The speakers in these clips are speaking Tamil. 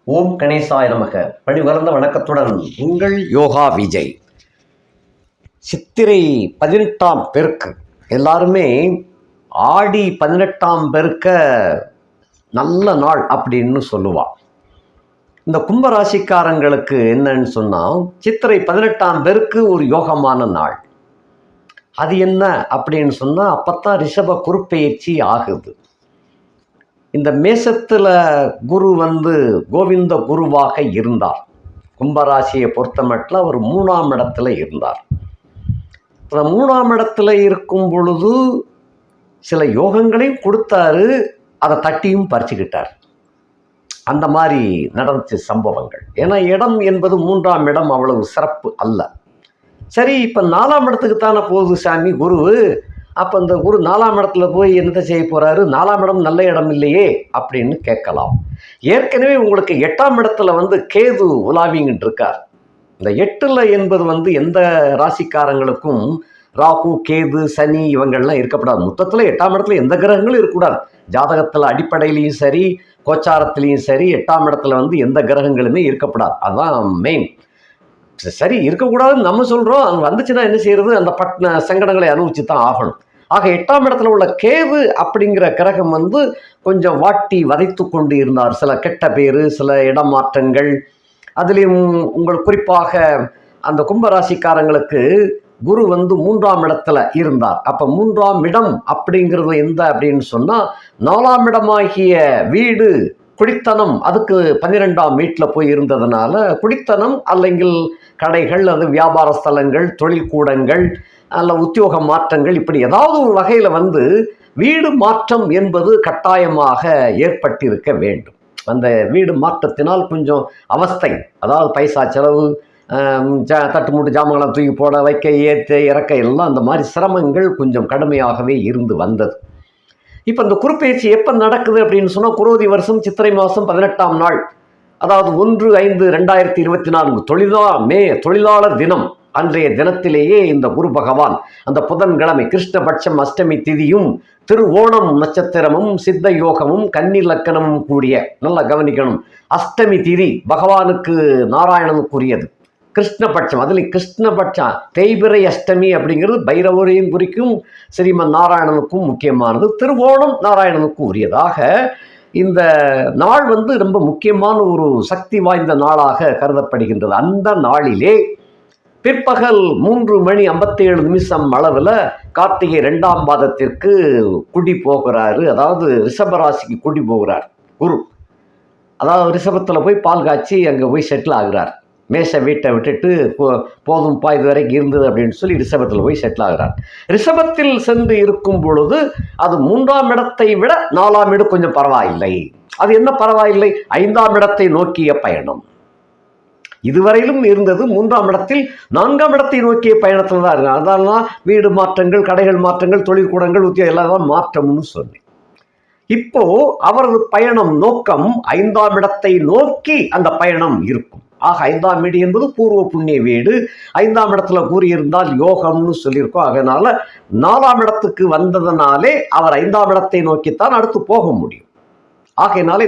ஓம் கணேசாய நமக. பணிவர்ந்த வணக்கத்துடன் உங்கள் யோகா விஜய். சித்திரை 18ஆம் பெருக்கு எல்லாருமே ஆடி 18ஆம் பெருக்க நல்ல நாள் அப்படின்னு சொல்லுவாள். இந்த கும்பராசிக்காரங்களுக்கு என்னன்னு சொன்னால், சித்திரை 18ஆம் பெருக்கு ஒரு யோகமான நாள். அது என்ன அப்படின்னு சொன்னால், அப்போத்தான் ரிஷப குருப்பெயர்ச்சி ஆகுது. இந்த மேசத்தில் குரு கோவிந்த குருவாக இருந்தார். கும்பராசியை பொறுத்த மட்டும் அவர் 3ஆம் இடத்துல இருந்தார். 3ஆம் இடத்துல இருக்கும் பொழுது சில யோகங்களையும் கொடுத்தாரு, அதை தட்டியும் பறிச்சுக்கிட்டார். அந்த மாதிரி நடந்துச்சு சம்பவங்கள். ஏன்னா இடம் என்பது 3ஆம் இடம் அவ்வளவு சிறப்பு அல்ல. சரி, இப்போ 4ஆம் இடத்துக்கு தானே போகுது சாமி குரு. அப்போ இந்த குரு 4ஆம் இடத்துல போய் என்னத்தை செய்ய போகிறாரு? 4ஆம் இடம் நல்ல இடம் இல்லையே அப்படின்னு கேட்கலாம். ஏற்கனவே உங்களுக்கு 8ஆம் இடத்துல கேது உலாவிங்கிட்டு இருக்கார். இந்த 8ல் என்பது எந்த ராசிக்காரங்களுக்கும் ராகு, கேது, சனி இவங்கள்லாம் இருக்கப்படாது. மொத்தத்தில் 8ஆம் இடத்துல எந்த கிரகங்களும் இருக்கக்கூடாது. ஜாதகத்தில் அடிப்படையிலையும் சரி, கோச்சாரத்திலையும் சரி, 8ஆம் இடத்துல எந்த கிரகங்களுமே இருக்கப்படாது. அதுதான் மெயின். சரி, இருக்கக்கூடாதுன்னு நம்ம சொல்கிறோம். அங்கே வந்துச்சுன்னா என்ன செய்யறது? அந்த சங்கடங்களை அனுபவிச்சு தான் ஆகணும். ஆக 8ஆம் இடத்துல உள்ள கேது அப்படிங்கிற கிரகம் கொஞ்சம் வாட்டி வதைத்து கொண்டு இருந்தார். சில கெட்ட பேர், சில இடமாற்றங்கள். அதுலேயும் உங்கள் குறிப்பாக அந்த கும்பராசிக்காரங்களுக்கு குரு 3ஆம் இடத்துல இருந்தார். அப்போ 3ஆம் இடம் அப்படிங்கிறது எந்த அப்படின்னு சொன்னால், 4ஆம் இடமாகிய வீடு குடித்தனம், அதுக்கு 12ஆம் வீட்டில் போய் இருந்ததுனால குடித்தனம் அல்லங்கில் கடைகள், அது வியாபார ஸ்தலங்கள், தொழில்கூடங்கள் அல்ல உத்தியோக மாற்றங்கள், இப்படி ஏதாவது ஒரு வகையில் வீடு மாற்றம் என்பது கட்டாயமாக ஏற்பட்டிருக்க வேண்டும். அந்த வீடு மாற்றத்தினால் கொஞ்சம் அவஸ்தை, அதாவது பைசா செலவு, தட்டுமுட்டு ஜாமங்களை தூக்கி போட வைக்க, ஏற்ற இறக்க எல்லாம் அந்த மாதிரி சிரமங்கள் கொஞ்சம் கடுமையாகவே இருந்து வந்தது. இப்போ இந்த குருப்பெயர்ச்சி எப்போ நடக்குது அப்படின்னு சொன்னால், குரோதி வருஷம் சித்திரை மாதம் 18ஆம் நாள், அதாவது 1/5/2024 தொழிலாளர் தினம். அன்றைய தினத்திலேயே இந்த குரு பகவான் அந்த புதன்கிழமை கிருஷ்ணபட்சம் அஷ்டமி திதியும் திருவோணம் நட்சத்திரமும் சித்த யோகமும் கன்னி லக்கணமும் கூடிய, நல்லா கவனிக்கணும், அஷ்டமி திதி பகவானுக்கு நாராயணனுக்குரியது. கிருஷ்ணபட்சம், அதில் கிருஷ்ணபட்சம் தேய்பிரை அஷ்டமி அப்படிங்கிறது பைரவரையும் குறிக்கும், ஸ்ரீமன் நாராயணனுக்கும் முக்கியமானது. திருவோணம் நாராயணனுக்கும் உரியதாக இந்த நாள் ரொம்ப முக்கியமான ஒரு சக்தி வாய்ந்த நாளாக கருதப்படுகின்றது. அந்த நாளிலே பிற்பகல் 3:57 அளவில் கார்த்திகை 2ஆம் பாதத்திற்கு குடி போகிறாரு. அதாவது ரிஷபராசிக்கு குடி போகிறார் குரு. அதாவது ரிஷபத்தில் போய் பால் காய்ச்சி அங்கே போய் செட்டில் ஆகிறார். மேஷ வீட்டை விட்டுட்டு போதும்பா இது வரைக்கும் இருந்தது அப்படின்னு சொல்லி ரிஷபத்தில் போய் செட்டில் ஆகிறார். ரிஷபத்தில் சென்று இருக்கும் பொழுது அது 3ஆம் இடத்தை விட 4ஆம் இடம் கொஞ்சம் பரவாயில்லை. அது என்ன பரவாயில்லை? 5ஆம் இடத்தை நோக்கிய பயணம். இதுவரையிலும் இருந்தது 3ஆம் இடத்தில், 4ஆம் இடத்தை நோக்கிய பயணத்தில் தான் இருக்கு. அதெல்லாம் வீடு மாற்றங்கள், கடைகள் மாற்றங்கள், தொழிற்கூடங்கள், உத்தியோகம் எல்லாம் மாற்றம்னு சொன்னேன். இப்போ அவரது பயணம் நோக்கம் 5ஆம் இடத்தை நோக்கி அந்த பயணம் இருக்கும். ஆக 5ஆம் வீடு என்பது பூர்வ புண்ணிய வீடு. 5ஆம் இடத்துல கூறியிருந்தால் யோகம்னு சொல்லியிருக்கோம். அதனால 4ஆம் இடத்துக்கு வந்ததுனாலே அவர் 5ஆம் இடத்தை நோக்கித்தான் அடுத்து போக முடியும். ஆகையினாலே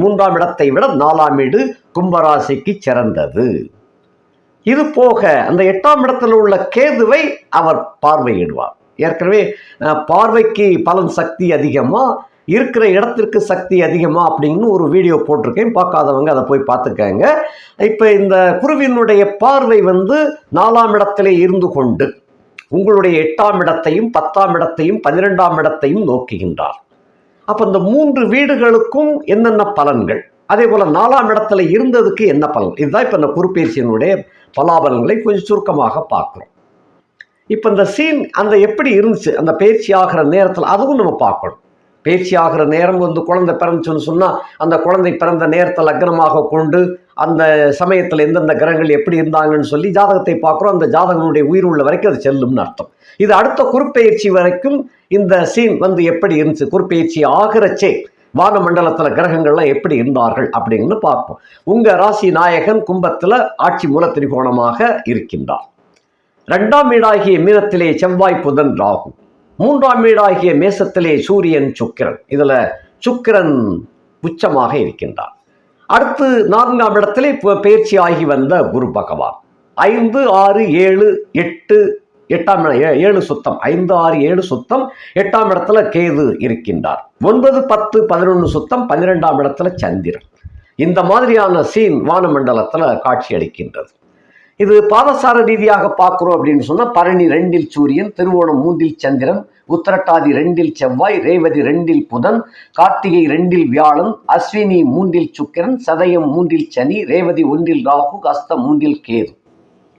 3ஆம் இடத்தை விட 4ஆம் வீடு கும்பராசிக்கு சிறந்தது. இது போக அந்த 8ஆம் இடத்துல உள்ள கேதுவை அவர் பார்வையிடுவார். ஏற்கனவே பார்வைக்கு பலன் சக்தி அதிகமா, இருக்கிற இடத்திற்கு சக்தி அதிகமா அப்படின்னு ஒரு வீடியோ போட்டிருக்கேன். பார்க்காதவங்க அதை போய் பார்த்துக்கங்க. இப்போ இந்த குருவினுடைய பார்வை 4ஆம் இடத்திலே இருந்து கொண்டு உங்களுடைய 8ஆம் இடத்தையும் 10ஆம் இடத்தையும் 12ஆம் இடத்தையும் நோக்குகின்றார். அப்போ இந்த 3 வீடுகளுக்கும் என்னென்ன பலன்கள், அதே போல் 4ஆம் இடத்துல இருந்ததுக்கு என்ன பலன், இதுதான் இப்போ இந்த குருப்பெயர்ச்சியினுடைய பலாபலன்களை கொஞ்சம் சுருக்கமாக பார்க்குறோம். இப்போ இந்த சீன் அந்த எப்படி இருந்துச்சு அந்த பயிற்சி ஆகிற நேரத்தில், அதுவும் நம்ம பார்க்கணும். பயிற்சி ஆகிற நேரம் குழந்தை பிறந்துச்சுன்னு சொன்னால், அந்த குழந்தை பிறந்த நேரத்தை லக்னமாக கொண்டு அந்த சமயத்தில் எந்தெந்த கிரகங்கள் எப்படி இருந்தாங்கன்னு சொல்லி ஜாதகத்தை பார்க்குறோம். அந்த ஜாதகனுடைய உயிர் உள்ள வரைக்கும் அது செல்லும்னு அர்த்தம். இது அடுத்த குருப்பெயர்ச்சி வரைக்கும் இந்த சீன் எப்படி இருந்துச்சு, குருப்பெயர்ச்சி ஆகிறச்சே வானமண்டலத்தில் கிரகங்கள்லாம் எப்படி இருந்தார்கள் அப்படின்னு பார்ப்போம். உங்கள் ராசி நாயகன் கும்பத்தில் ஆட்சி மூல திரிகோணமாக இருக்கின்றார். 2ஆம் வீடாகிய மீனத்திலே செவ்வாய், புதன், ராகு. 3ஆம் வீடாகிய மேசத்திலே சூரியன், சுக்கிரன். இதில் சுக்கிரன் உச்சமாக இருக்கின்றார். அடுத்து 4ஆம் இடத்திலே பயிற்சி ஆகி வந்த குரு பகவான் 5, 6, 7, 8, 8ஆம் 7 சுத்தம் 5, 6, 7 சுத்தம் 8ஆம் இடத்துல கேது இருக்கின்றார். 9, 10, 11 சுத்தம் 12ஆம் இடத்துல சந்திரன். இந்த மாதிரியான சீன் வானமண்டலத்தில் காட்சி அளிக்கின்றது. இது பாதசார ரீதியாக பார்க்குறோம் அப்படின்னு சொன்னால் பரணி 2இல் சூரியன், திருவோணம் 3இல் சந்திரன், உத்திரட்டாதி 2இல் செவ்வாய், ரேவதி 2இல் புதன், கார்த்திகை 2இல் வியாழன், அஸ்வினி 3இல் சுக்கிரன், சதயம் 3இல் சனி, ரேவதி 1இல் ராகு, அஸ்தம் 3இல் கேது.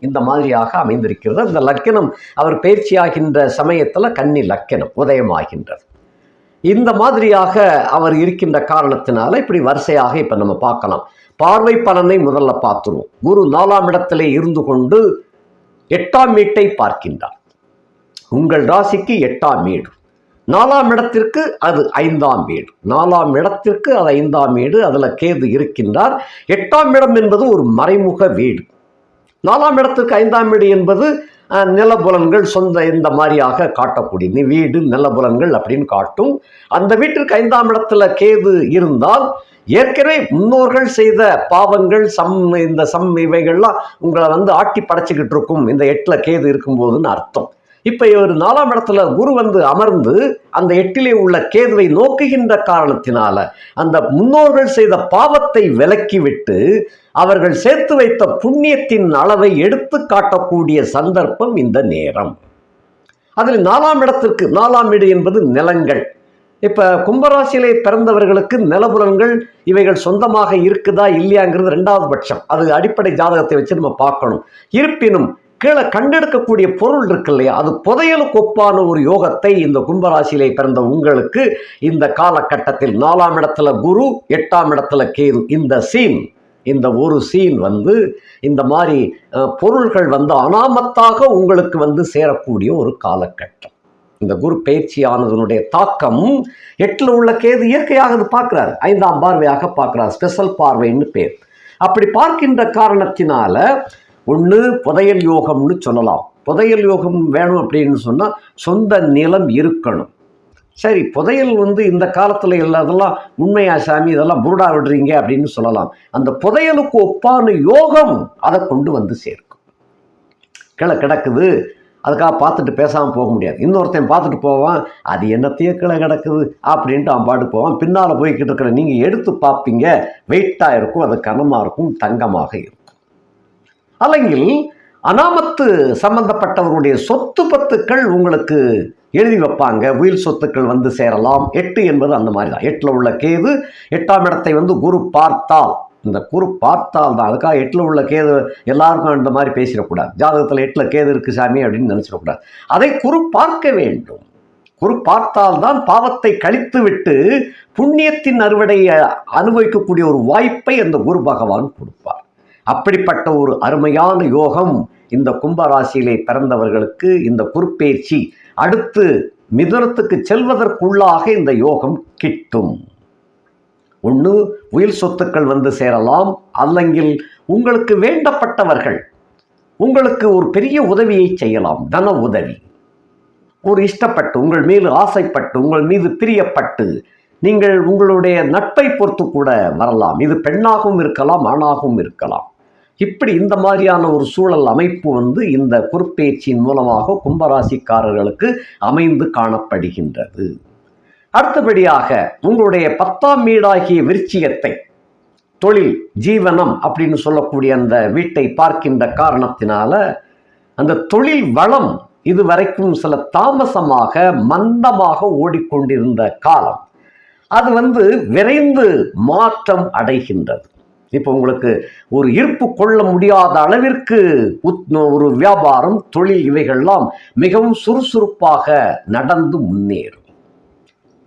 இந்த மாதிரியாக அமைந்திருக்கிறது. அந்த லக்கணம் அவர் பயிற்சியாகின்ற சமயத்தில் கன்னி லக்கணம் உதயமாகின்றது. இந்த மாதிரியாக அவர் இருக்கின்ற காரணத்தினால இப்படி வரிசையாக இப்போ நம்ம பார்க்கலாம். பார்வை பலனை முதல்ல பார்த்துருவோம். குரு 4ஆம் இடத்திலே இருந்து கொண்டு 8ஆம் வீட்டை பார்க்கின்றார். உங்கள் ராசிக்கு 8ஆம் வீடு, 4ஆம் இடத்திற்கு அது 5ஆம் வீடு, 4ஆம் இடத்திற்கு அது 5ஆம் வீடு. அதில் கேது இருக்கின்றார். 8ஆம் இடம் என்பது ஒரு மறைமுக வீடு. 4ஆம் இடத்திற்கு 5ஆம் வீடு என்பது நிலபுலன்கள் சொந்த இந்த மாதிரியாக காட்டக்கூடிய வீடு நிலபுலன்கள் அப்படின்னு காட்டும். அந்த வீட்டிற்கு 5ஆம் இடத்துல கேது இருந்தால் ஏற்கனவே முன்னோர்கள் செய்த பாவங்கள் இந்த இவைகள்லாம் உங்களை ஆட்டி படைச்சிக்கிட்டு இருக்கும் இந்த 8ல் கேது இருக்கும்போதுன்னு அர்த்தம். இப்போ இவர் 4ஆம் இடத்துல குரு அமர்ந்து அந்த 8லே உள்ள கேதுவை நோக்குகின்ற காரணத்தினால அந்த முன்னோர்கள் செய்த பாவத்தை விலக்கிவிட்டு அவர்கள் சேர்த்து வைத்த புண்ணியத்தின் அளவை எடுத்து காட்டக்கூடிய சந்தர்ப்பம் இந்த நேரம். அதில் 4ஆம் இடத்திற்கு 4ஆம் வீடு என்பது நிலங்கள். இப்போ கும்பராசியிலே பிறந்தவர்களுக்கு நிலபுலன்கள் இவைகள் சொந்தமாக இருக்குதா இல்லையாங்கிறது 2வது பட்சம். அது அடிப்படை ஜாதகத்தை வச்சு நம்ம பார்க்கணும். இருப்பினும் கீழே கண்டெடுக்கக்கூடிய பொருள் இருக்கு இல்லையா, அது புதையலுக்கு ஒப்பான ஒரு யோகத்தை இந்த கும்பராசியிலே பிறந்த உங்களுக்கு இந்த காலகட்டத்தில் 4ஆம் இடத்துல குரு, 8ஆம் இடத்துல கேது, இந்த ஒரு சீன் இந்த மாதிரி பொருள்கள் அனாமத்தாக உங்களுக்கு சேரக்கூடிய ஒரு காலகட்டம். இந்த குரு பயிற்சியானதனுடைய தாக்கம் 8ல் உள்ள கேது இயற்கையாக அது பார்க்கிறார், 5ஆம் பார்வையாக பார்க்கிறார், ஸ்பெஷல் பார்வைன்னு பேர். அப்படி பார்க்கின்ற காரணத்தினால ஒன்று புதையல் யோகம்னு சொல்லலாம். புதையல் யோகம் வேணும் அப்படின்னு சொன்னால் சொந்த நிலம் இருக்கணும். சரி, புதையல் இந்த காலத்தில் அதெல்லாம் உண்மையா சாமி, இதெல்லாம் புருடா விடுறீங்க அப்படின்னு சொல்லலாம். அந்த புதையலுக்கு ஒப்பான யோகம் அதை கொண்டு சேர்க்கும். கீழே கிடக்குது, அதுக்காக பார்த்துட்டு பேசாமல் போக முடியாது. இன்னொருத்தையும் பார்த்துட்டு போவான், அது என்னத்தையே கீழே கிடக்குது அப்படின்ட்டு அவன் பாட்டு போவான். பின்னால் போய்கிட்டு இருக்கிற நீங்கள் எடுத்து பார்ப்பீங்க, வெயிட்டாக இருக்கும், அது கனமாக இருக்கும், தங்கமாக இருக்கும். അല്ലെങ്കിൽ அனாமத்து சம்பந்தப்பட்டவருடைய சொத்து பத்துக்கள் உங்களுக்கு எழுதி வைப்பாங்க. உயில் சொத்துக்கள் சேரலாம். 8 என்பது அந்த மாதிரி தான். 8ல் உள்ள கேது 8ஆம் இடத்தை குரு பார்த்தால், இந்த குரு பார்த்தால் தான். அதுக்காக 8ல் உள்ள கேது எல்லாருக்கும் இந்த மாதிரி பேசிடக்கூடாது. ஜாதகத்தில் 8ல் கேது இருக்கு சாமி அப்படின்னு நினச்சிடக்கூடாது. அதை குரு பார்க்க வேண்டும். குரு பார்த்தால்தான் பாவத்தை கழித்து விட்டு புண்ணியத்தின் அறுவடையை அனுபவிக்கக்கூடிய ஒரு வாய்ப்பை அந்த குரு பகவான் கொடுப்பார். அப்படிப்பட்ட ஒரு அருமையான யோகம் இந்த கும்பராசியிலே பிறந்தவர்களுக்கு இந்த குருப்பெயர்ச்சி அடுத்து மிதுனத்துக்கு செல்வதற்குள்ளாக இந்த யோகம் கிட்டும். ஒன்று உயில் சொத்துக்கள் சேரலாம், அல்லங்கில் உங்களுக்கு வேண்டப்பட்டவர்கள் உங்களுக்கு ஒரு பெரிய உதவியை செய்யலாம். தன உதவி, ஒரு இஷ்டப்பட்டு உங்கள் மீது ஆசைப்பட்டு உங்கள் மீது பிரியப்பட்டு நீங்கள் உங்களுடைய நட்பை பொறுத்து கூட வரலாம். இது பெண்ணாகவும் இருக்கலாம், ஆணாகவும் இருக்கலாம். இப்படி இந்த மாதிரியான ஒரு சூழல் அமைப்பு இந்த குருப்பெயர்ச்சியின் மூலமாக கும்பராசிக்காரர்களுக்கு அமைந்து காணப்படுகின்றது. அடுத்தபடியாக உங்களுடைய 10ஆம் வீடாகிய விருச்சிகத்தை, தொழில் ஜீவனம் அப்படின்னு சொல்லக்கூடிய அந்த வீட்டை பார்க்கின்ற காரணத்தினால அந்த தொழில் வளம் இதுவரைக்கும் சில தாமசமாக மந்தமாக ஓடிக்கொண்டிருந்த காலம் அது விரைந்து மாற்றம் அடைகின்றது. இப்போ உங்களுக்கு ஒரு இருப்பு கொள்ள முடியாத அளவிற்கு ஒரு வியாபாரம், தொழில் இவைகள்லாம் மிகவும் சுறுசுறுப்பாக நடந்து முன்னேறும்.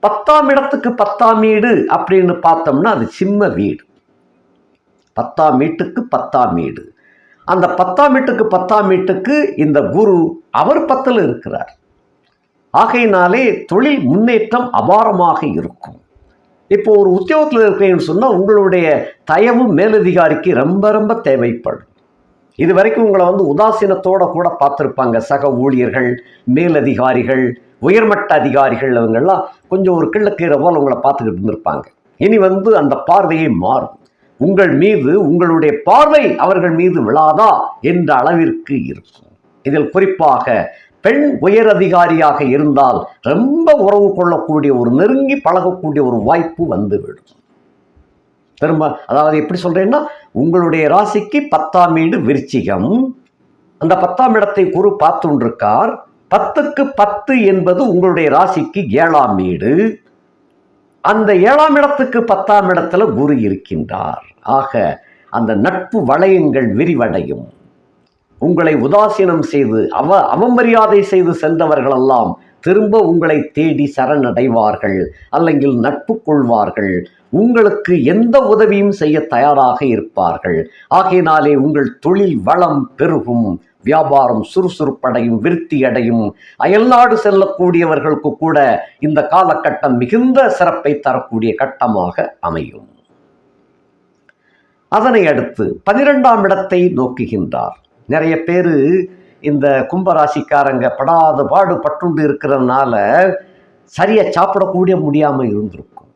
10ஆம் இடத்துக்கு 10ஆம் வீடு அப்படின்னு பார்த்தோம்னா அது சிம்ம வீடு. 10ஆம் வீட்டுக்கு 10ஆம் வீடு. அந்த 10ஆம் வீட்டுக்கு 10ஆம் வீட்டுக்கு இந்த குரு அவர் 10ல் இருக்கிறார். ஆகையினாலே தொழில் முன்னேற்றம் அபாரமாக இருக்கும். இப்போ ஒரு உத்தியோகத்தில் இருக்கிறீங்கன்னு சொன்னால் உங்களுடைய தயவு மேலதிகாரிக்கு ரொம்ப ரொம்ப தேவைப்படும். இது வரைக்கும் உங்களை உதாசீனத்தோடு கூட பார்த்துருப்பாங்க சக ஊழியர்கள், மேலதிகாரிகள், உயர்மட்ட அதிகாரிகள். அவங்கெல்லாம் கொஞ்சம் ஒரு கிள்ளக்கீரை போல் உங்களை பார்த்துக்கிட்டு இருந்திருப்பாங்க. இனி அந்த பார்வையை மாறும். உங்கள் மீது உங்களுடைய பார்வை அவர்கள் மீது விழாதா என்ற அளவிற்கு இருக்கும். இதில் குறிப்பாக பெண் உயர் அதிகாரியாக இருந்தால் ரொம்ப உறவு கொள்ளக்கூடிய ஒரு நெருங்கி பழகக்கூடிய ஒரு வாய்ப்பு வந்துவிடும். திரும்ப அதாவது எப்படி சொல்றேன்னா, உங்களுடைய ராசிக்கு 10ஆம் வீடு விருச்சிகம், அந்த 10ஆம் இடத்தை குரு பார்த்து கொண்டிருக்கார். 10க்கு 10 என்பது உங்களுடைய ராசிக்கு 7ஆம் வீடு. அந்த 7ஆம் இடத்துக்கு 10ஆம் இடத்துல குரு இருக்கின்றார். ஆக அந்த நட்பு வளையங்கள் விரிவடையும். உங்களை உதாசீனம் செய்து அவமரியாதை செய்து சென்றவர்களெல்லாம் திரும்ப உங்களை தேடி சரணடைவார்கள், அல்லங்கில் நட்பு கொள்வார்கள். உங்களுக்கு எந்த உதவியும் செய்ய தயாராக இருப்பார்கள். ஆகையினாலே உங்கள் தொழில் வளம் பெருகும், வியாபாரம் சுறுசுறுப்படையும், விருத்தியடையும். அயல்நாடு செல்லக்கூடியவர்களுக்கு கூட இந்த காலகட்டம் மிகுந்த சிறப்பை தரக்கூடிய கட்டமாக அமையும். அதனை அடுத்து 12ஆம் இடத்தை நோக்குகின்றார். நிறைய பேர் இந்த கும்பராசிக்காரங்க படாத பாடு பட்டுண்டு இருக்கிறதுனால சரியா சாப்பிடக்கூடிய முடியாமல் இருந்திருக்கும்.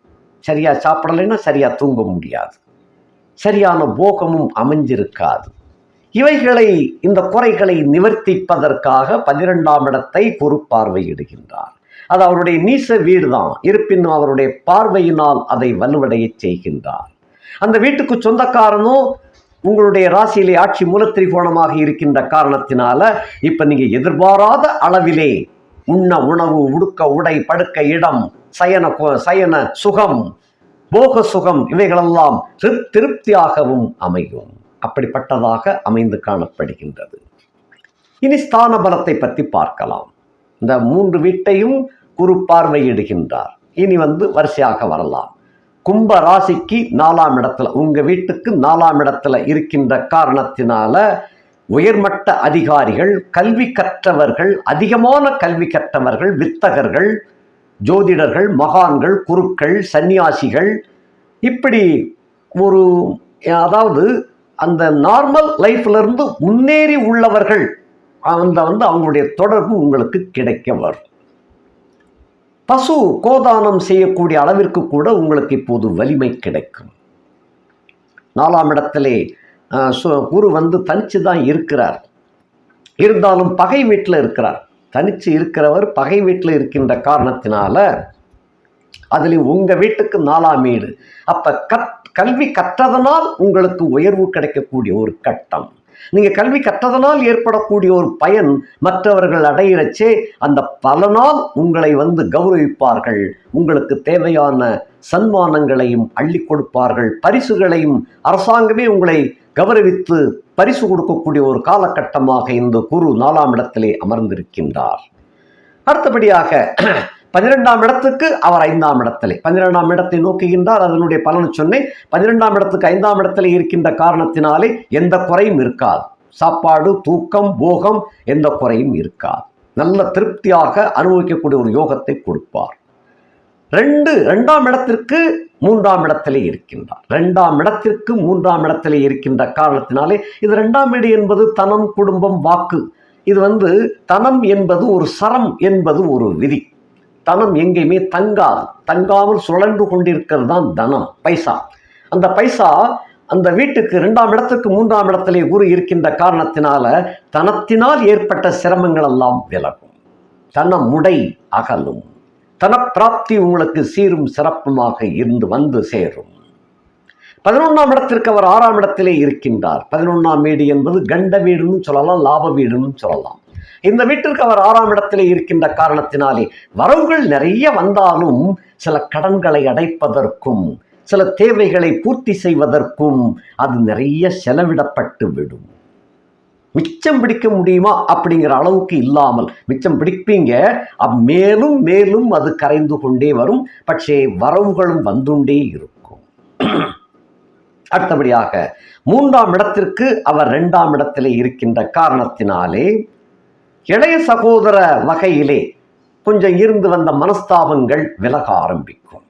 சரியா சாப்பிடலைன்னா சரியா தூங்க முடியாது, சரியான போகமும் அமைஞ்சிருக்காது. இவைகளை, இந்த குறைகளை நிவர்த்திப்பதற்காக 12ஆம் இடத்தை குரு பார்வையிடுகின்றார். அது அவருடைய நீச வீடு தான், இருப்பினும் அவருடைய பார்வையினால் அதை வலுவடைய செய்கின்றார். அந்த வீட்டுக்கு சொந்தக்காரனும் உங்களுடைய ராசியிலே ஆட்சி மூலத்திரிகோணமாக இருக்கின்ற காரணத்தினால இப்ப நீங்க எதிர்பாராத அளவிலே உண்ண உணவு, உடுக்க உடை, படுக்க இடம், சயன சுகம், போக சுகம் இவைகளெல்லாம் திருப்தியாகவும் அமையும். அப்படிப்பட்டதாக அமைந்து காணப்படுகின்றது. இனி ஸ்தான பலத்தை பற்றி பார்க்கலாம். இந்த 3 வீட்டையும் குரு பார்வையிடுகின்றார். இனி வரிசையாக வரலாம். கும்ப ராசிக்கு 4ஆம் இடத்துல, உங்க வீட்டுக்கு 4ஆம் இடத்துல இருக்கின்ற காரணத்தினால உயர்மட்ட அதிகாரிகள், கல்வி கற்றவர்கள், அதிகமான கல்வி கற்றவர்கள், வித்தகர்கள், ஜோதிடர்கள், மகான்கள், குருக்கள், சன்னியாசிகள், இப்படி ஒரு, அதாவது அந்த நார்மல் லைஃப்ல இருந்து முன்னேறி உள்ளவர்கள் அவங்களுடைய தொடர்பு உங்களுக்கு கிடைக்க வரும். பசு கோதானம் செய்யக்கூடிய அளவிற்கு கூட உங்களுக்கு இப்போது வலிமை கிடைக்கும். 4ஆம் இடத்திலே குரு தனிச்சு தான் இருக்கிறார். இருந்தாலும் பகை வீட்டில் இருக்கிறார். தனிச்சு இருக்கிறவர் பகை வீட்டில் இருக்கின்ற காரணத்தினால அதில் உங்க வீட்டுக்கு 4ஆம் வீடு. அப்ப கல்வி கற்றதனால் உங்களுக்கு உயர்வு கிடைக்கக்கூடிய ஒரு கட்டம். நீங்க கல்வி கற்றதனால் ஏற்படக்கூடிய ஒரு பயன் மற்றவர்கள் அடையிறச்சே அந்த பலனால் உங்களை கௌரவிப்பார்கள். உங்களுக்கு தேவையான சன்மானங்களையும் அள்ளி கொடுப்பார்கள், பரிசுகளையும் அரசாங்கமே உங்களை கௌரவித்து பரிசு கொடுக்கக்கூடிய ஒரு காலகட்டமாக இந்த குரு 4ஆம் இடத்திலே அமர்ந்திருக்கின்றார். அடுத்தபடியாக 12ஆம் இடத்துக்கு அவர் 5ஆம் இடத்திலே 12ஆம் இடத்தை நோக்குகின்றார். அதனுடைய பலன் சொன்னேன். 12ஆம் இடத்துக்கு 5ஆம் இடத்திலே இருக்கின்ற காரணத்தினாலே எந்த குறையும் இருக்காது. சாப்பாடு, தூக்கம், போகம் எந்த குறையும் இருக்காது. நல்ல திருப்தியாக அனுபவிக்கக்கூடிய ஒரு யோகத்தை கொடுப்பார். 2ஆம் இடத்திற்கு 3ஆம் இடத்திலே இருக்கின்றார். 2ஆம் இடத்திற்கு 3ஆம் இடத்திலே இருக்கின்ற காரணத்தினாலே இது 2ஆம் வீடு என்பது தனம், குடும்பம், வாக்கு. இது தனம் என்பது ஒரு சரம் என்பது ஒரு விதி. தனம் எங்கேயுமே தங்காமல் சுழன்று கொண்டிருக்கிறது தான் தனம், பைசா. அந்த பைசா அந்த வீட்டுக்கு 2ஆம் இடத்துக்கு 3ஆம் இடத்திலே குரு இருக்கின்ற காரணத்தினால தனத்தினால் ஏற்பட்ட சிரமங்கள் எல்லாம் விலகும், தனமுடை அகலும், தனப்பிராப்தி உங்களுக்கு சீரும் சிறப்புமாக இருந்து சேரும். 11ஆம் இடத்திற்கு அவர் 6ஆம் இடத்திலே இருக்கின்றார். 11ஆம் வீடு என்பது கண்ட வீடுன்னு சொல்லலாம், லாப வீடுன்னு சொல்லலாம். இந்த வீட்டிற்கு அவர் 6ஆம் இடத்திலே இருக்கின்ற காரணத்தினாலே வரவுகள் நிறைய வந்தாலும் சில கடன்களை அடைப்பதற்கும், சில தேவைகளை பூர்த்தி செய்வதற்கும் அது நிறைய செலவிடப்பட்டு விடும். மிச்சம் பிடிக்க முடியுமா அப்படிங்கிற அளவுக்கு இல்லாமல் மிச்சம் பிடிப்பீங்க, மேலும் மேலும் அது கரைந்து கொண்டே வரும். பட்சே வரவுகளும் வந்துண்டே இருக்கும். அடுத்தபடியாக 3ஆம் இடத்திற்கு அவர் 2ஆம் இடத்திலே இருக்கின்ற காரணத்தினாலே இளைய சகோதர வகையிலே கொஞ்சம் இருந்து வந்த மனஸ்தாபங்கள் விலக ஆரம்பிக்கும்.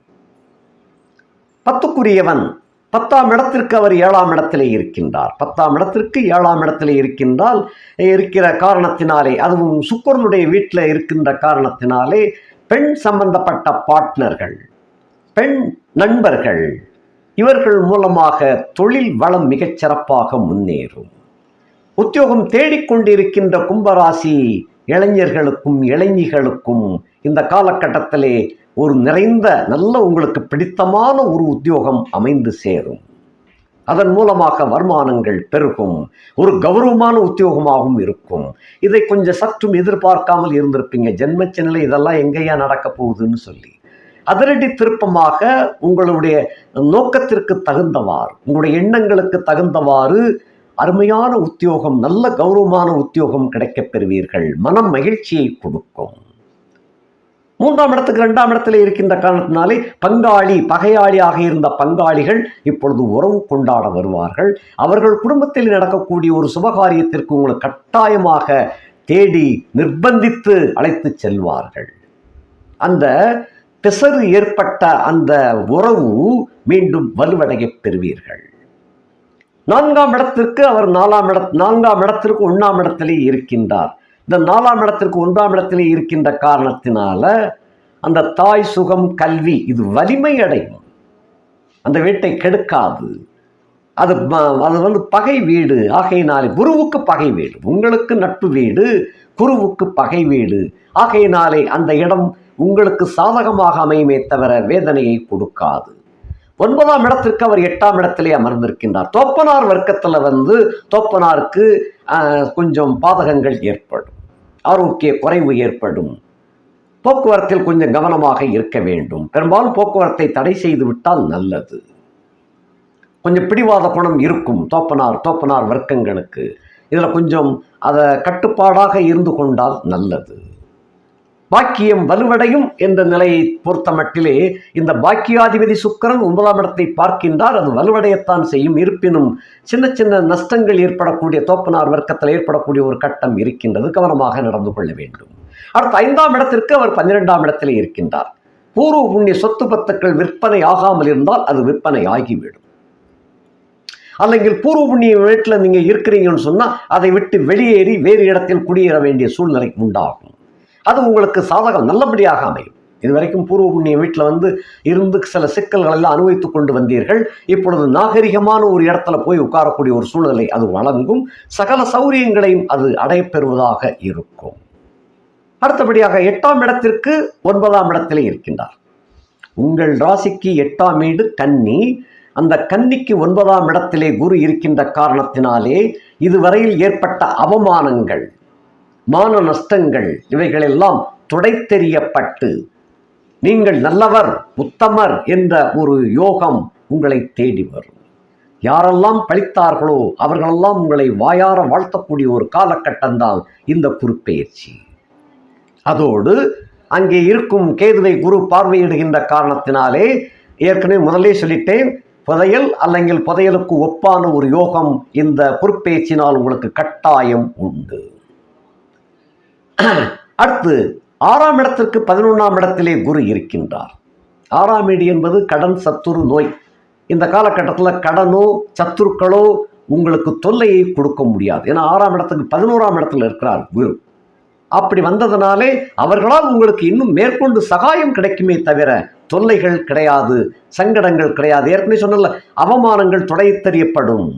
10க்குரியவன் 10ஆம் இடத்திற்கு அவர் 7ஆம் இடத்திலே இருக்கின்றார். 10ஆம் இடத்திற்கு 7ஆம் இடத்திலே இருக்கிற காரணத்தினாலே, அதுவும் சுக்கிரனுடைய வீட்டில் இருக்கின்ற காரணத்தினாலே பெண் சம்பந்தப்பட்ட பார்ட்னர்கள், பெண் நண்பர்கள், இவர்கள் மூலமாக தொழில் வளம் மிகச் சிறப்பாக முன்னேறும். உத்தியோகம் தேடிக்கொண்டிருக்கின்ற கும்பராசி இளைஞர்களுக்கும் இளைஞிகளுக்கும் இந்த காலகட்டத்திலே ஒரு நிறைந்த நல்ல உங்களுக்கு பிடித்தமான ஒரு உத்தியோகம் அமைந்து சேரும். அதன் மூலமாக வருமானங்கள் பெருகும். ஒரு கௌரவமான உத்தியோகமாகவும் இருக்கும். இதை கொஞ்சம் சற்றும் எதிர்பார்க்காமல் இருந்திருப்பீங்க. ஜென்மச்சனிலை இதெல்லாம் எங்கேயா நடக்க போகுதுன்னு சொல்லி அதிரடி திருப்பமாக உங்களுடைய நோக்கத்திற்கு தகுந்தவாறு, உங்களுடைய எண்ணங்களுக்கு தகுந்தவாறு அருமையான உத்தியோகம், நல்ல கௌரவமான உத்தியோகம் கிடைக்கப் பெறுவீர்கள். மனம் மகிழ்ச்சியை கொடுக்கும். 3ஆம் இடத்துக்கு 2ஆம் இடத்துல இருக்கின்ற காரணத்தினாலே பகையாளியாக இருந்த பங்காளிகள் இப்பொழுது உறவு கொண்டாட வருவார்கள். அவர்கள் குடும்பத்தில் நடக்கக்கூடிய ஒரு சுபகாரியத்திற்கு உங்களை கட்டாயமாக தேடி நிர்பந்தித்து அழைத்து செல்வார்கள். அந்த பிசறு ஏற்பட்ட அந்த உறவு மீண்டும் வலுவடைய பெறுவீர்கள். 4ஆம் இடத்திற்கு அவர் 4ஆம் இடத்திற்கு 1ஆம் இடத்திலே இருக்கின்றார். இந்த 4ஆம் இடத்திற்கு 1ஆம் இடத்திலே இருக்கின்ற காரணத்தினால அந்த தாய் சுகம், கல்வி இது வலிமை அடையும். அந்த வீட்டை கெடுக்காது. அது பகை வீடு ஆகையினாலே குருவுக்கு பகை வீடு, உங்களுக்கு நட்பு வீடு, குருவுக்கு பகை வீடு ஆகையினாலே அந்த இடம் உங்களுக்கு சாதகமாக அமையுமே தவிர வேதனையை கொடுக்காது. 9ஆம் இடத்திற்கு அவர் 8ஆம் இடத்திலே அமர்ந்திருக்கின்றார். தோப்பனார் வர்க்கத்தில் தோப்பனாருக்கு கொஞ்சம் பாதகங்கள் ஏற்படும், ஆரோக்கிய குறைவு ஏற்படும். போக்குவரத்தில் கொஞ்சம் கவனமாக இருக்க வேண்டும். பெரும்பாலும் போக்குவரத்தை தடை செய்து விட்டால் நல்லது. கொஞ்சம் பிடிவாத குணம் இருக்கும் தோப்பனார் வர்க்கங்களுக்கு. இதில் கொஞ்சம் அதை கட்டுப்பாடாக இருந்து கொண்டால் நல்லது. பாக்கியம் வலுவடையும் என்ற நிலையை பொறுத்த மட்டிலே இந்த பாக்கியாதிபதி சுக்கிரன் 9ஆம் இடத்தை பார்க்கின்றார். அது வலுவடையத்தான் செய்யும். இருப்பினும் சின்ன சின்ன நஷ்டங்கள் ஏற்படக்கூடிய தோப்பனார் வர்க்கத்தில் ஏற்படக்கூடிய ஒரு கட்டம் இருக்கின்றது. கவனமாக நடந்து கொள்ள வேண்டும். அடுத்த 5ஆம் இடத்திற்கு அவர் 12ஆம் இடத்திலே இருக்கின்றார். பூர்வ புண்ணிய சொத்து பத்துக்கள் விற்பனை ஆகாமல் இருந்தால் அது விற்பனை ஆகிவிடும். அல்லது பூர்வ புண்ணிய வீட்டில் நீங்கள் இருக்கிறீங்கன்னு சொன்னால் அதை விட்டு வெளியேறி வேறு இடத்தில் குடியேற வேண்டிய சூழ்நிலை உண்டாகும். அது உங்களுக்கு சாதகம், நல்லபடியாக அமையும். இதுவரைக்கும் பூர்வ புண்ணிய வீட்டில் இருந்து சில சிக்கல்கள் எல்லாம் அனுபவித்துக் கொண்டு வந்தீர்கள். இப்பொழுது நாகரிகமான ஒரு இடத்துல போய் உட்காரக்கூடிய ஒரு சூழ்நிலை அது வழங்கும். சகல சௌரியங்களையும் அது அடையப்பெறுவதாக இருக்கும். அடுத்தபடியாக 8ஆம் இடத்திற்கு 9ஆம் இடத்திலே இருக்கின்றார். உங்கள் ராசிக்கு 8ஆம் வீடு கன்னி. அந்த கன்னிக்கு 9ஆம் இடத்திலே குரு இருக்கின்ற காரணத்தினாலே இதுவரையில் ஏற்பட்ட அவமானங்கள், மான நஷ்டங்கள் இவைகளெல்லாம் துடைத்தெறியப்பட்டு நீங்கள் நல்லவர், உத்தமர் என்ற ஒரு யோகம் உங்களை தேடி வரும். யாரெல்லாம் பழித்தார்களோ அவர்களெல்லாம் உங்களை வாயார வாழ்த்தக்கூடிய ஒரு காலகட்டம்தான் இந்த குருப்பெயர்ச்சி. அதோடு அங்கே இருக்கும் கேதுவை குரு பார்வையிடுகின்ற காரணத்தினாலே ஏற்கனவே முதலே சொல்லிட்டேன், புதையல் அல்லங்கில் புதையலுக்கு ஒப்பான ஒரு யோகம் இந்த குருப்பெயர்ச்சினால் உங்களுக்கு கட்டாயம் உண்டு. அடுத்து 6ஆம் இடத்திற்கு 11ஆம் இடத்திலே குரு இருக்கின்றார். 6ஆம் வீடு என்பது கடன், சத்துரு, நோய். இந்த காலகட்டத்தில் கடனோ சத்துருக்களோ உங்களுக்கு தொல்லையை கொடுக்க முடியாது. ஏன்னா 6ஆம் இடத்துக்கு 11ஆம் இடத்துல இருக்கிறார் குரு. அப்படி வந்ததுனாலே அவர்களால் உங்களுக்கு இன்னும் மேற்கொண்டு சகாயம் கிடைக்குமே தவிர தொல்லைகள் கிடையாது, சங்கடங்கள் கிடையாது. ஏற்கனவே சொன்னல, அவமானங்கள் துடைத்தெறியப்படும்.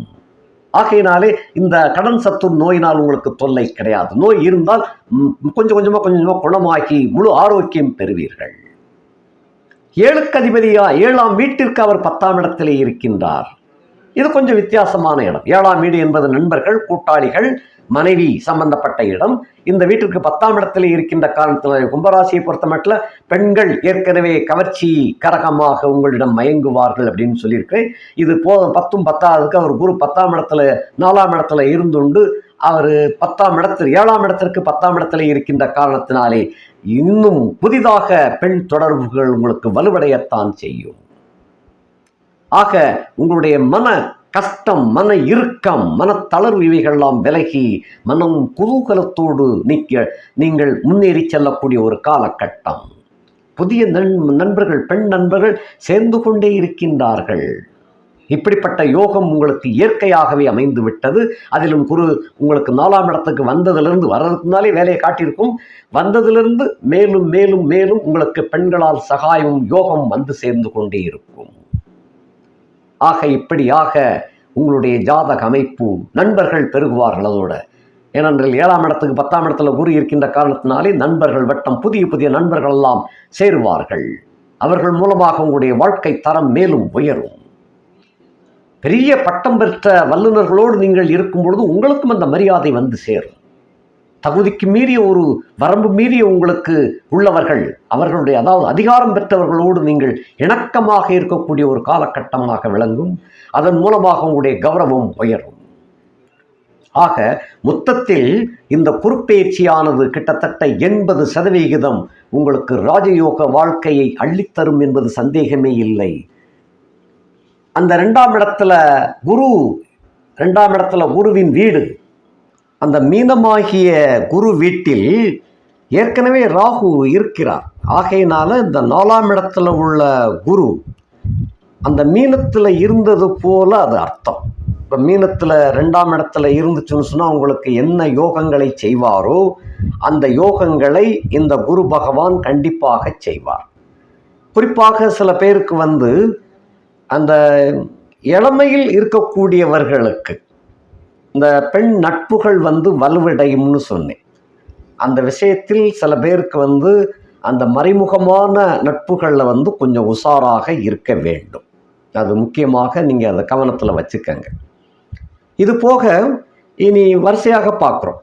ஆகையினாலே இந்த கடன் சத்து நோயினால் உங்களுக்கு தொல்லை கிடையாது. நோய் இருந்தால் கொஞ்சம் கொஞ்சமாக குணமாக்கி முழு ஆரோக்கியம் பெறுவீர்கள். 7க்கு அதிபதியா 7ஆம் வீட்டிற்கு அவர் 10ஆம் இடத்திலே இருக்கின்றார். இது கொஞ்சம் வித்தியாசமான இடம். 7ஆம் வீடு என்பது நண்பர்கள், கூட்டாளிகள், மனைவி சம்பந்தப்பட்ட இடம். இந்த வீட்டிற்கு 10ஆம் இடத்திலே இருக்கின்ற காரணத்தினால் கும்பராசியை பொறுத்த மட்டும் பெண்கள் ஏற்கனவே கவர்ச்சி கரகமாக உங்களிடம் மயங்குவார்கள் அப்படின்னு சொல்லியிருக்கிறேன். இது 10ம் 10ஆவதுக்கு அவர் குரு 10ஆம் இடத்துல 4ஆம் இடத்துல இருந்துண்டு அவர் 10ஆம் இடத்தில் 7ஆம் இடத்திற்கு 10ஆம் இடத்திலே இருக்கின்ற காரணத்தினாலே இன்னும் புதிதாக பெண் தொடர்புகள் உங்களுக்கு வலுவடையத்தான் செய்யும். ஆக உங்களுடைய மன கஷ்டம், மன இறுக்கம், மனத்தளர்வு இவைகள்லாம் விலகி மனம் குதூகலத்தோடு நீங்கள் முன்னேறி செல்லக்கூடிய ஒரு காலகட்டம். புதிய நண்பர்கள், பெண் நண்பர்கள் சேர்ந்து கொண்டே இருக்கின்றார்கள். இப்படிப்பட்ட யோகம் உங்களுக்கு இயற்கையாகவே அமைந்து விட்டது. அதிலும் குரு உங்களுக்கு 4ஆம் இடத்துக்கு வந்ததிலிருந்து, வர்றதுக்கு முன்னாலே வேலையை காட்டியிருக்கும், வந்ததிலிருந்து மேலும் மேலும் மேலும் உங்களுக்கு பெண்களால் சகாயம் யோகம் வந்து சேர்ந்து கொண்டே இருக்கும். ஆக இப்படியாக உங்களுடைய ஜாதக அமைப்பு நண்பர்கள் பெருகுவார்கள். அதோட ஏனென்றால் 7ஆம் இடத்துக்கு 10ஆம் இடத்துல குரு இருக்கின்ற காரணத்தினாலே நண்பர்கள் வட்டம் புதிய புதிய நண்பர்கள் எல்லாம் சேருவார்கள். அவர்கள் மூலமாக உங்களுடைய வாழ்க்கை தரம் மேலும் உயரும். பெரிய பட்டம் பெற்ற வல்லுநர்களோடு நீங்கள் இருக்கும் பொழுது உங்களுக்கும் அந்த மரியாதை வந்து சேரும். தகுதிக்கு மீறிய ஒரு வரம்பு மீறிய உங்களுக்கு உள்ளவர்கள் அவர்களுடைய அதாவது அதிகாரம் பெற்றவர்களோடு நீங்கள் இணக்கமாக இருக்கக்கூடிய ஒரு காலகட்டமாக விளங்கும். அதன் மூலமாக உங்களுடைய கௌரவம் உயரும். ஆக மொத்தத்தில் இந்த குருப்பெயர்ச்சியானது கிட்டத்தட்ட 80% உங்களுக்கு ராஜயோக வாழ்க்கையை அள்ளித்தரும் என்பது சந்தேகமே இல்லை. அந்த 2ஆம் இடத்துல குருவின் வீடு, அந்த மீனமாகிய குரு வீட்டில் ஏற்கனவே ராகு இருக்கிறார். ஆகையினால இந்த 4ஆம் இடத்துல உள்ள குரு அந்த மீனத்தில் இருந்தது போல அது அர்த்தம். இப்போ மீனத்தில் 2ஆம் இடத்துல இருந்துச்சுன்னு சொன்னால் உங்களுக்கு என்ன யோகங்களை செய்வாரோ அந்த யோகங்களை இந்த குரு பகவான் கண்டிப்பாக செய்வார். குறிப்பாக சில பேருக்கு அந்த இளமையில் இருக்கக்கூடியவர்களுக்கு இந்த பெண் நட்புகள் வலுவடையும்னு சொன்னேன். அந்த விஷயத்தில் சில பேருக்கு அந்த மறைமுகமான நட்புகளில் கொஞ்சம் உஷாராக இருக்க வேண்டும். அது முக்கியமாக நீங்கள் அதை கவனத்தில் வச்சுக்கங்க. இது போக இனி வரிசையாக பார்க்குறோம்.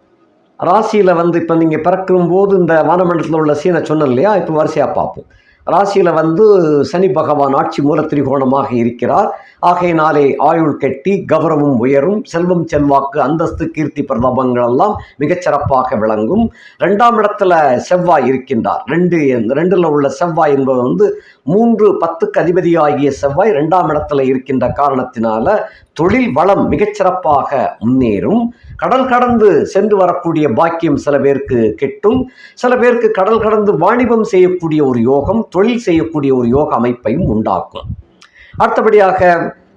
ராசியில் இப்போ நீங்கள் பிறக்கும்போது இந்த வானமண்டலத்தில் உள்ள சீனை சொன்னேன் இல்லையா, இப்போ வரிசையாக பார்ப்போம். ராசியில் சனி பகவான் ஆட்சி மூல திரிகோணமாக இருக்கிறார். ஆகையினாலே ஆயுள் கட்டி கௌரவம் உயரும். செல்வம் செல்வாக்கு அந்தஸ்து கீர்த்தி பிரதாபங்கள் எல்லாம் மிகச்சிறப்பாக விளங்கும். 2ஆம் இடத்துல செவ்வாய் இருக்கின்றார். 2ல் உள்ள செவ்வாய் என்பது 3-10க்கு அதிபதியாகிய செவ்வாய் 2ஆம் இடத்துல இருக்கின்ற காரணத்தினால தொழில் வளம் மிகச்சிறப்பாக முன்னேறும். கடல் கடந்து சென்று வரக்கூடிய பாக்கியம் சில பேருக்கு கிட்டும். சில பேருக்கு கடல் கடந்து வாணிபம் செய்யக்கூடிய ஒரு யோகம், தொழில் செய்யக்கூடிய ஒரு யோக அமைப்பையும் உண்டாக்கும். அடுத்தபடியாக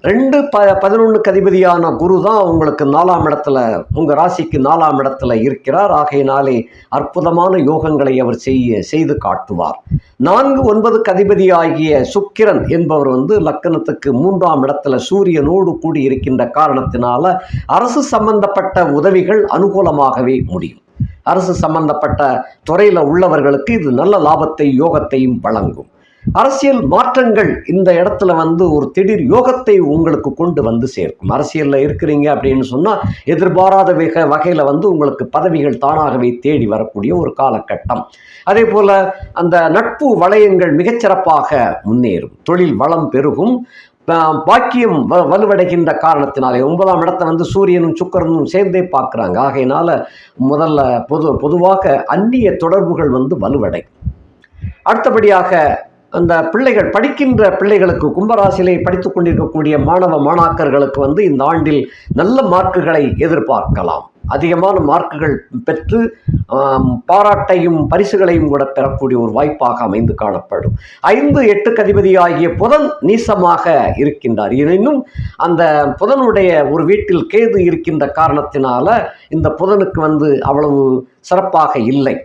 2-11க்கு அதிபதியான குரு தான் உங்களுக்கு 4ஆம் இடத்துல, உங்கள் ராசிக்கு 4ஆம் இடத்துல இருக்கிறார். ஆகையினாலே அற்புதமான யோகங்களை அவர் செய்து காட்டுவார். 4-9க்கு அதிபதியாகிய சுக்கிரன் என்பவர் லக்கணத்துக்கு 3ஆம் இடத்துல சூரியனோடு கூடி இருக்கின்ற காரணத்தினால அரசு சம்பந்தப்பட்ட உதவிகள் அனுகூலமாகவே முடியும். அரசு சம்பந்தப்பட்ட துறையில் உள்ளவர்களுக்கு இது நல்ல லாபத்தை யோகத்தையும் வழங்கும். அரசியல் மாற்றங்கள் இந்த இடத்துல ஒரு திடீர் யோகத்தை உங்களுக்கு கொண்டு சேர்க்கும். அரசியலில் இருக்கிறீங்க அப்படின்னு சொன்னால் எதிர்பாராத வகையில் உங்களுக்கு பதவிகள் தானாகவே தேடி வரக்கூடிய ஒரு காலகட்டம். அதே போல் அந்த நட்பு வளையங்கள் மிகச்சிறப்பாக முன்னேறும். தொழில் வளம் பெருகும். பாக்கியம் வலுவடைகின்ற காரணத்தினாலே 9ஆம் இடத்தை சூரியனும் சுக்கிரனும் சேர்ந்தே பார்க்குறாங்க. ஆகையினால பொதுவாக அந்நிய தொடர்புகள் வலுவடை. அடுத்தபடியாக அந்த பிள்ளைகள் படிக்கின்ற பிள்ளைகளுக்கு, கும்பராசியிலே படித்து கொண்டிருக்கக்கூடிய மாணாக்கர்களுக்கு இந்த ஆண்டில் நல்ல மார்க்குகளை எதிர்பார்க்கலாம். அதிகமான மார்க்குகள் பெற்று பாராட்டையும் பரிசுகளையும் கூட பெறக்கூடிய ஒரு வாய்ப்பாக அமைந்து காணப்படும். 5-8க்கு அதிபதியாகிய புதன் நீசமாக இருக்கின்றார். எனினும் அந்த புதனுடைய ஒரு வீட்டில் கேது இருக்கின்ற காரணத்தினால இந்த புதனுக்கு அவ்வளவு சிறப்பாக இல்லை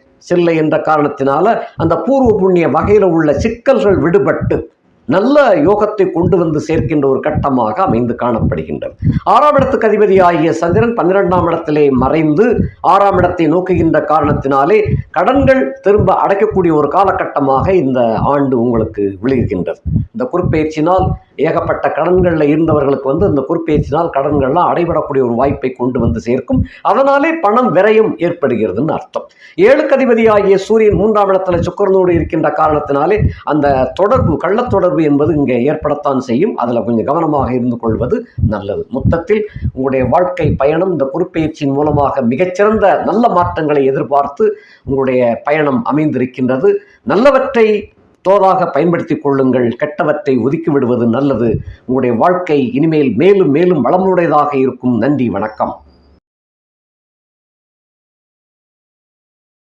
என்ற காரணத்தினால அந்த பூர்வ புண்ணிய வகையில் உள்ள சிக்கல்கள் விடுபட்டு நல்ல யோகத்தை கொண்டு சேர்க்கின்ற ஒரு கட்டமாக அமைந்து காணப்படுகின்றது. 6ஆம் இடத்துக்கு அதிபதியாகிய சந்திரன் 12ஆம் இடத்திலே மறைந்து 6ஆம் இடத்தை நோக்குகின்ற காரணத்தினாலே கடன்கள் திரும்ப அடைக்கக்கூடிய ஒரு காலகட்டமாக இந்த ஆண்டு உங்களுக்கு விழுகின்றது. இந்த குருப்பெயர்ச்சினால் ஏகப்பட்ட கடன்களில் இருந்தவர்களுக்கு இந்த குருப்பெயர்ச்சினால் கடன்கள்லாம் அடைபடக்கூடிய ஒரு வாய்ப்பை கொண்டு சேர்க்கும். அதனாலே பணம் விரயம் ஏற்படுகிறதுன்னு அர்த்தம். 7க்கு அதிபதியாகிய சூரியன் 3ஆம் இடத்துல சுக்கிரனோடு இருக்கின்ற காரணத்தினாலே அந்த தொடர்பு, கள்ளத்தொடர்பு என்பது இங்கே ஏற்படத்தான் செய்யும். அதில் கொஞ்சம் கவனமாக இருந்து கொள்வது நல்லது. மொத்தத்தில் உங்களுடைய வாழ்க்கை பயணம் இந்த குருப்பெயர்ச்சியின் மூலமாக மிகச்சிறந்த நல்ல மாற்றங்களை எதிர்பார்த்து உங்களுடைய பயணம் அமைந்திருக்கின்றது. நல்லவற்றை தோதாக பயன்படுத்தி கொள்ளுங்கள், கெட்டவற்றை ஒதுக்கி விடுவது நல்லது. உங்களுடைய வாழ்க்கை இனிமேல் மேலும் மேலும் வளமுடையதாக இருக்கும். நன்றி, வணக்கம்.